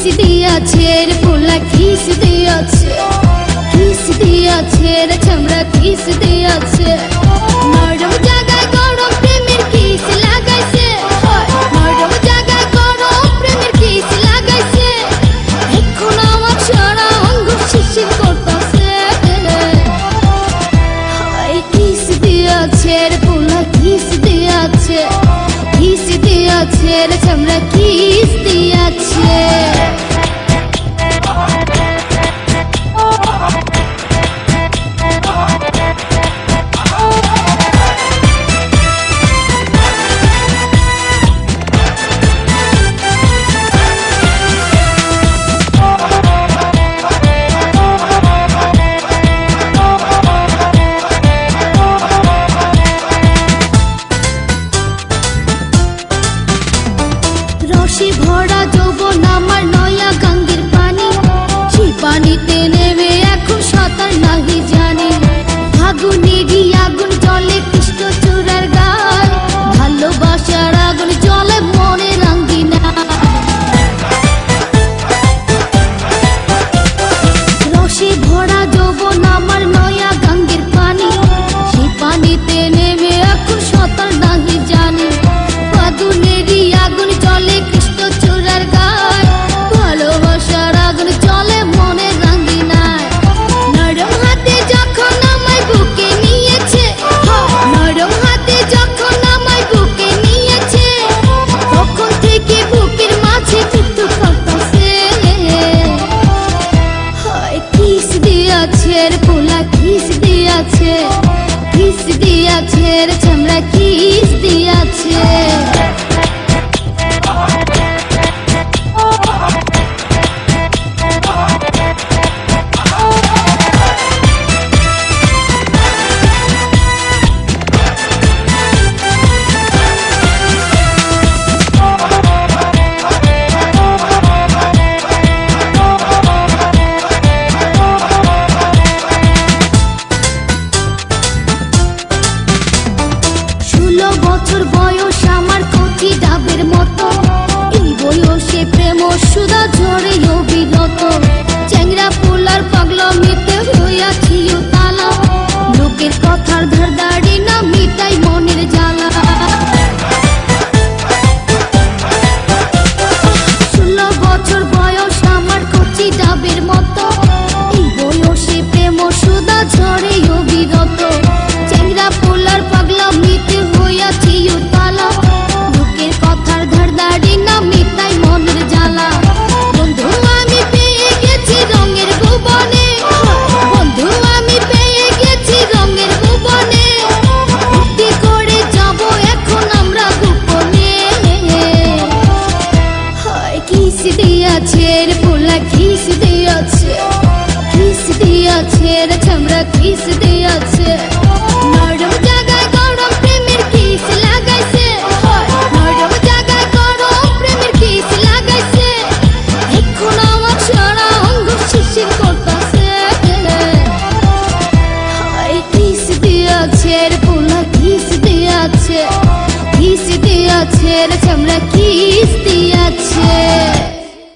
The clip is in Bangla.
কিস দিয়াছে রে পোলা কিস দিয়াছে, কিস দিয়াছে রে ছামড়া কিস দিয়াছে। নরম জায়গায় গরম প্রেমের কিস লাগাইছে, নরম জায়গায় গরম প্রেমের কিস লাগাইছে। এখন আমার সারা অঙ্গ শিরশির করতাছে। কিস দিয়াছে রে পোলা কিস দিয়াছে, কিস দিয়াছে রে ছামড়া কিস দিয়াছে। রসে ভরা যৌবন আমার নয়া গঙ্গের পানি, সেই পানিতে নেমে এখন সাঁতার নাহি জানি। ফাগুনেরই আগুন জলে কৃষ্ণ চূড়ার গান, ভালোবাসার আগুন জলে মনে রাঙ্গিনা। রসে ভরা যৌবন আমার নয়া গঙ্গের পানি, সেই পানিতে নেমে এখন সাঁতার নাহি জানি। ফাগুনেরই আগুন জলে কৃষ্ণ চূড়ার গায়, ভালোবাসার আগুন জলে মনে রাঙ্গিনায়। নরম হাতে যখন আমায় বুকে নিয়েছে, নরম হাতে যখন আমায় বুকে নিয়েছে, তখন থেকে বুকের মাঝে কিন্তু করতেছে। কিস দিয়াছে রে পোলা কিস দিয়াছে, কিস দিয়াছে রে ছামড়া কিস দিয়াছে। বছর বয়স আমার কচি ডাবের মতো, এই বয়সে প্রেম সুধা ঝরে অবিরত। চ্যাংরা পোলার পাগলামিতে হইয়াছি তালা, লোকের কথার ধারদাড়ি না মিটাই মনের জ্বালা। 16 বছর বয়স আমার কচি ডাবের মতো, এই বয়সে প্রেম সুধা ঝরে অবিরত। চ্যাংরা পোলার পাগলামিতে হইয়াছি তালা, লোকের কথার ধারদাড়ি না মিটাই মনের জ্বালা। বন্ধু আমি পেয়ে গেছি রঙের ভুবনে, বন্ধু আমি পেয়ে গেছি রঙের ভুবনে। ভক্তি করে যাব এখন আমরা গোপনে। কিস দিয়াছে রে পোলা কিস দিয়াছে, কিস দিয়াছে রে ছামড়া কিস দিয়াছে। নরম জায়গায় গরম প্রেমের কিস লাগাইছে, নরম জায়গায় গরম প্রেমের কিস লাগাইছে। এখন আমার সারা অঙ্গ শিরশির করতাছে। কিস দিয়াছে রে পোলা কিস দিয়াছে, কিস দিয়াছে রে ছামড়া কিস দিয়াছে।